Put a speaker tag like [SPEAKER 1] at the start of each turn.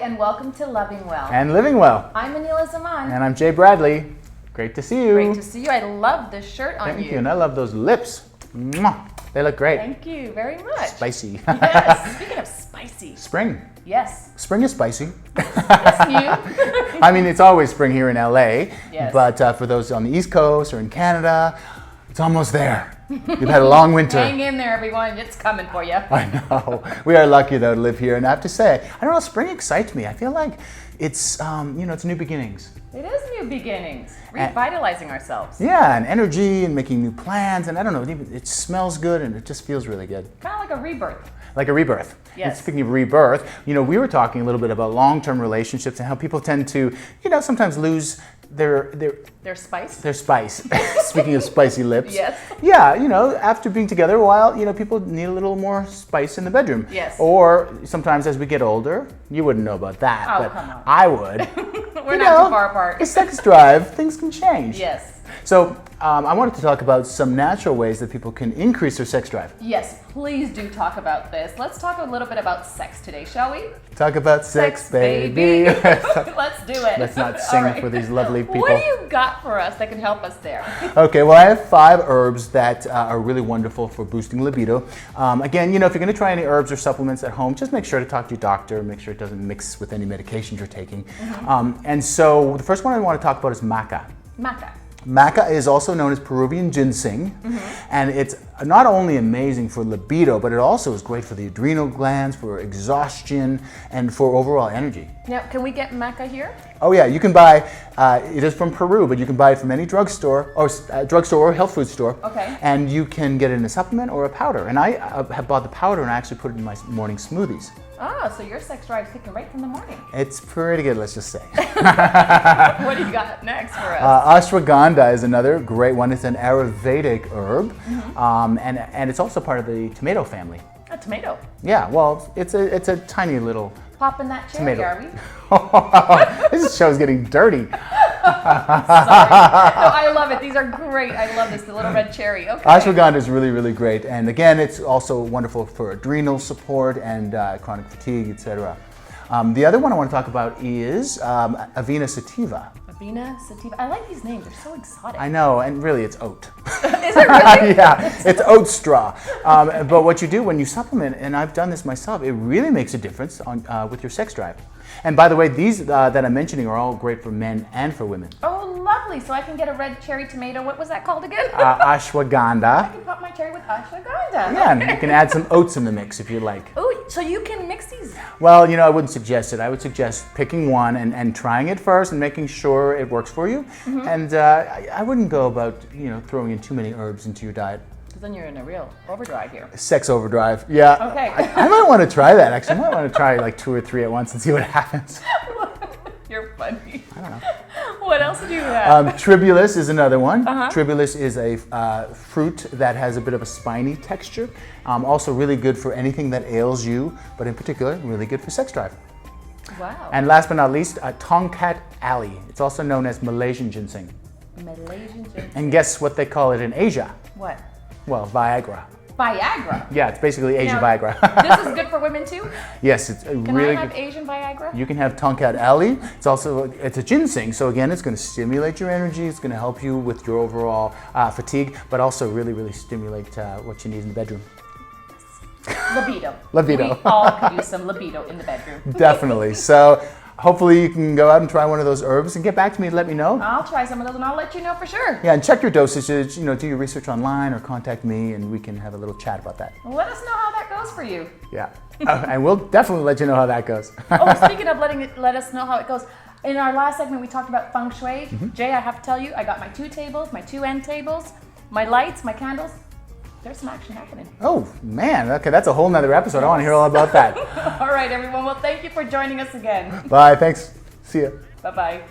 [SPEAKER 1] and welcome to Loving Well.
[SPEAKER 2] And Living Well.
[SPEAKER 1] I'm Aneela Zaman.
[SPEAKER 2] And I'm Jay Bradley. Great to see you.
[SPEAKER 1] Great to see you. I love this shirt on you.
[SPEAKER 2] Thank you. And I love those lips. Mwah. They look great.
[SPEAKER 1] Thank you very much.
[SPEAKER 2] Spicy.
[SPEAKER 1] Yes. Speaking of spicy.
[SPEAKER 2] Spring.
[SPEAKER 1] Yes.
[SPEAKER 2] Spring is spicy.
[SPEAKER 1] It's new.
[SPEAKER 2] I mean, it's always spring here in LA.
[SPEAKER 1] Yes.
[SPEAKER 2] But for those on the East Coast or in Canada, it's almost there. You've had a long winter.
[SPEAKER 1] Hang in there, everyone. It's coming for you.
[SPEAKER 2] I know. We are lucky, though, to live here. And I have to say, I don't know, spring excites me. I feel like it's, it's new beginnings.
[SPEAKER 1] It is new beginnings. Revitalizing ourselves.
[SPEAKER 2] Yeah, and energy and making new plans. And I don't know, it smells good and it just feels really good.
[SPEAKER 1] Kind of like a rebirth.
[SPEAKER 2] Like a rebirth.
[SPEAKER 1] Yes.
[SPEAKER 2] And speaking of rebirth, we were talking a little bit about long-term relationships and how people tend to, sometimes lose their
[SPEAKER 1] spice.
[SPEAKER 2] Their spice. Speaking of spicy lips.
[SPEAKER 1] Yes.
[SPEAKER 2] Yeah, after being together a while, people need a little more spice in the bedroom.
[SPEAKER 1] Yes.
[SPEAKER 2] Or sometimes as we get older, you wouldn't know about that,
[SPEAKER 1] Oh,
[SPEAKER 2] but
[SPEAKER 1] come on.
[SPEAKER 2] I would.
[SPEAKER 1] We're not too far apart.
[SPEAKER 2] The sex drive, things can change.
[SPEAKER 1] Yes.
[SPEAKER 2] So I wanted to talk about some natural ways that people can increase their sex drive.
[SPEAKER 1] Yes, please do talk about this. Let's talk a little bit about sex today, shall we?
[SPEAKER 2] Talk about sex, baby.
[SPEAKER 1] Let's do it.
[SPEAKER 2] Let's not sing
[SPEAKER 1] All right.
[SPEAKER 2] for these lovely people.
[SPEAKER 1] What do you got for us that can help us there?
[SPEAKER 2] Okay, well, I have 5 herbs that are really wonderful for boosting libido. Again, if you're going to try any herbs or supplements at home, just make sure to talk to your doctor. Make sure it doesn't mix with any medications you're taking.
[SPEAKER 1] Mm-hmm.
[SPEAKER 2] And so the first one I want to talk about is maca.
[SPEAKER 1] Maca.
[SPEAKER 2] Maca is also known as Peruvian ginseng, and it's not only amazing for libido, but it also is great for the adrenal glands, for exhaustion, and for overall energy.
[SPEAKER 1] Now, can we get maca here?
[SPEAKER 2] Oh yeah, you can buy, it is from Peru, but you can buy it from any drugstore or health food store.
[SPEAKER 1] Okay.
[SPEAKER 2] And you can get it in a supplement or a powder. And I have bought the powder and I actually put it in my morning smoothies.
[SPEAKER 1] Ah, so your sex drive is kicking right from the morning.
[SPEAKER 2] It's pretty good, let's just say.
[SPEAKER 1] What do you got next for us?
[SPEAKER 2] Ashwagandha is another great one. It's an Ayurvedic herb, and it's also part of the tomato family.
[SPEAKER 1] A tomato.
[SPEAKER 2] Yeah, well, it's a tiny little
[SPEAKER 1] Popping that cherry,
[SPEAKER 2] tomato.
[SPEAKER 1] Are we?
[SPEAKER 2] This show's getting dirty.
[SPEAKER 1] Sorry. No, I love it. These are great. I love this, the little red cherry. Okay.
[SPEAKER 2] Ashwagandha is really, really great. And again, it's also wonderful for adrenal support and chronic fatigue, etc. The other one I want to talk about is Avena sativa.
[SPEAKER 1] Avena sativa. I like these names. They're so exotic.
[SPEAKER 2] I know, and really it's oat.
[SPEAKER 1] Is it really?
[SPEAKER 2] Yeah, it's oat straw. But what you do when you supplement, and I've done this myself, it really makes a difference with your sex drive. And by the way, these that I'm mentioning are all great for men and for women.
[SPEAKER 1] Oh, lovely. So I can get a red cherry tomato. What was that called again?
[SPEAKER 2] Ashwagandha.
[SPEAKER 1] I can pop my cherry with ashwagandha.
[SPEAKER 2] Yeah, and you can add some oats in the mix if you like.
[SPEAKER 1] Oh, so you can mix these?
[SPEAKER 2] Well, I wouldn't suggest it. I would suggest picking one and trying it first and making sure it works for you. And I wouldn't go about, throwing in too many herbs into your diet.
[SPEAKER 1] Because then you're in a real overdrive here.
[SPEAKER 2] Sex overdrive, yeah.
[SPEAKER 1] Okay.
[SPEAKER 2] I might want to try that, actually. I might want to try like 2 or 3 at once and see what happens.
[SPEAKER 1] You're funny.
[SPEAKER 2] I don't know.
[SPEAKER 1] What else do you have?
[SPEAKER 2] Tribulus is another one. Tribulus is a fruit that has a bit of a spiny texture. Also really good for anything that ails you, but in particular, really good for sex drive.
[SPEAKER 1] Wow.
[SPEAKER 2] And last but not least, Tongkat Ali. It's also known as Malaysian ginseng.
[SPEAKER 1] Malaysian ginseng.
[SPEAKER 2] And guess what they call it in Asia?
[SPEAKER 1] What?
[SPEAKER 2] Well, Viagra.
[SPEAKER 1] Viagra.
[SPEAKER 2] Yeah, it's basically Asian
[SPEAKER 1] Now,
[SPEAKER 2] Viagra.
[SPEAKER 1] This is good for women too?
[SPEAKER 2] Yes, it's
[SPEAKER 1] Can
[SPEAKER 2] really
[SPEAKER 1] I have
[SPEAKER 2] good.
[SPEAKER 1] Asian Viagra?
[SPEAKER 2] You can have Tongkat Ali. It's a ginseng, so again, it's going to stimulate your energy. It's going to help you with your overall fatigue, but also really, really stimulate what you need in the bedroom.
[SPEAKER 1] Libido.
[SPEAKER 2] Libido.
[SPEAKER 1] We all could use some libido in the bedroom.
[SPEAKER 2] Definitely. So hopefully you can go out and try one of those herbs and get back to me and let me know.
[SPEAKER 1] I'll try some of those and I'll let you know for sure.
[SPEAKER 2] Yeah, and check your dosages. Do your research online or contact me, and we can have a little chat about that.
[SPEAKER 1] Let us know how that goes for you.
[SPEAKER 2] Yeah, and we'll definitely let you know how that goes.
[SPEAKER 1] Oh, speaking of let us know how it goes. In our last segment, we talked about feng shui. Jay, I have to tell you, I got my 2 tables, my 2 end tables, my lights, my candles. There's some action happening.
[SPEAKER 2] Oh, man. Okay, that's a whole nother episode. I want to hear all about that.
[SPEAKER 1] All right, everyone. Well, thank you for joining us again.
[SPEAKER 2] Bye. Thanks. See ya.
[SPEAKER 1] Bye-bye.